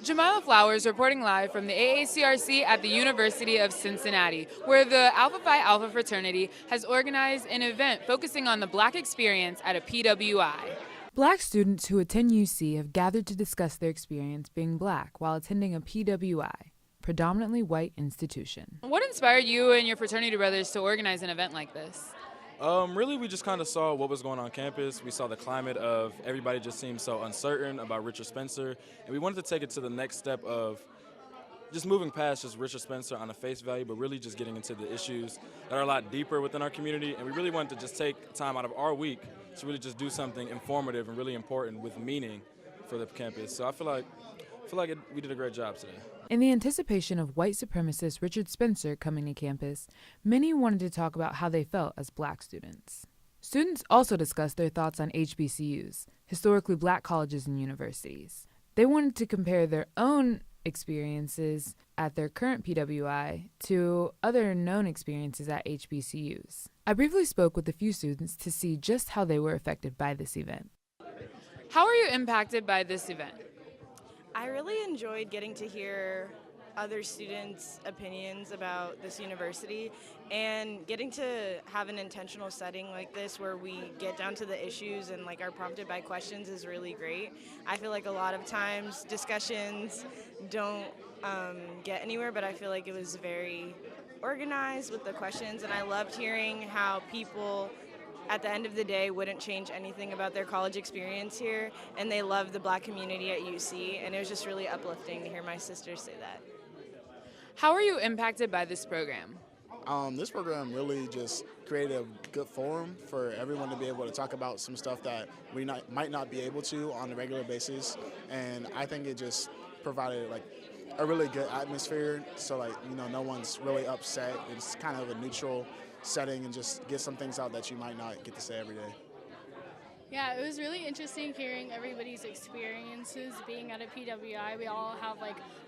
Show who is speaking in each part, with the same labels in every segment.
Speaker 1: Jamila Flowers reporting live from the AACRC at the University of Cincinnati, where the Alpha Phi Alpha fraternity has organized an event focusing on the Black experience at a PWI. Black students who attend UC have gathered to discuss their experience being Black while attending a PWI, predominantly white institution. What inspired you and your fraternity brothers to organize an event like this?
Speaker 2: Really, we just kind of saw what was going on campus. We saw the climate of everybody just seemed so uncertain about Richard Spencer, and we wanted to take it to the next step of just moving past just Richard Spencer on a face value, but really just getting into the issues that are a lot deeper within our community. And we really wanted to just take time out of our week to really just do something informative and really important with meaning for the campus. So I feel like we did a great job today.
Speaker 1: In the anticipation of white supremacist Richard Spencer coming to campus, many wanted to talk about how they felt as Black students. Students also discussed their thoughts on HBCUs, historically Black colleges and universities. They wanted to compare their own experiences at their current PWI to other known experiences at HBCUs. I briefly spoke with a few students to see just how they were affected by this event. How are you impacted by this event?
Speaker 3: I really enjoyed getting to hear other students' opinions about this university and getting to have an intentional setting like this where we get down to the issues and are prompted by questions is really great. I feel like a lot of times discussions don't get anywhere, but I feel like it was very organized with the questions, and I loved hearing how people at the end of the day wouldn't change anything about their college experience here, and they love the Black community at UC, and it was just really uplifting to hear my sisters say that.
Speaker 1: How are you impacted by this program?
Speaker 4: This program really just created a good forum for everyone to be able to talk about some stuff that we might not be able to on a regular basis, and I think it just provided a really good atmosphere, so no one's really upset. It's kind of a neutral setting and just get some things out that you might not get to say every day.
Speaker 5: Yeah, it was really interesting hearing everybody's experiences being at a PWI. We all have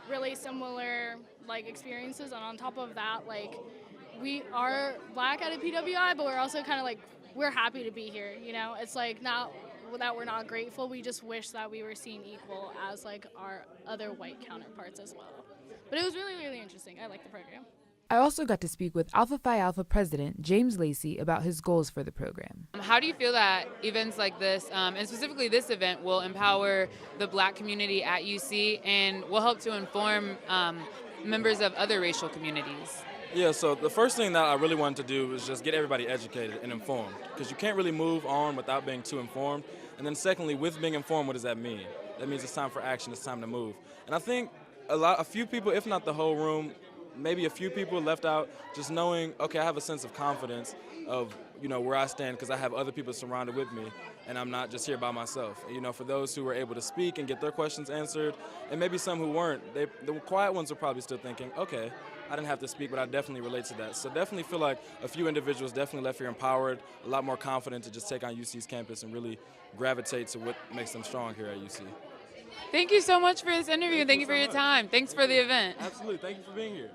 Speaker 5: really similar experiences, and on top of that, we are Black at a PWI, but we're also kind of we're happy to be here. It's not that we're not grateful. We just wish that we were seen equal as our other white counterparts as well. But it was really, really interesting. I like the program.
Speaker 1: I also got to speak with Alpha Phi Alpha President James Lacey about his goals for the program. How do you feel that events like this, and specifically this event, will empower the Black community at UC and will help to inform members of other racial communities?
Speaker 2: Yeah, so the first thing that I really wanted to do was just get everybody educated and informed, because you can't really move on without being too informed. And then secondly, with being informed, what does that mean? That means it's time for action, it's time to move. And I think a few people, if not the whole room, maybe a few people left out just knowing, okay, I have a sense of confidence of, where I stand because I have other people surrounded with me and I'm not just here by myself. For those who were able to speak and get their questions answered, and maybe some who weren't, the quiet ones were probably still thinking, okay, I didn't have to speak, but I definitely relate to that. So definitely feel like a few individuals definitely left here empowered, a lot more confident to just take on UC's campus and really gravitate to what makes them strong here at UC.
Speaker 1: Thank you so much for this interview. Thank you for your time. Thanks for the event.
Speaker 2: Absolutely. Thank you for being here.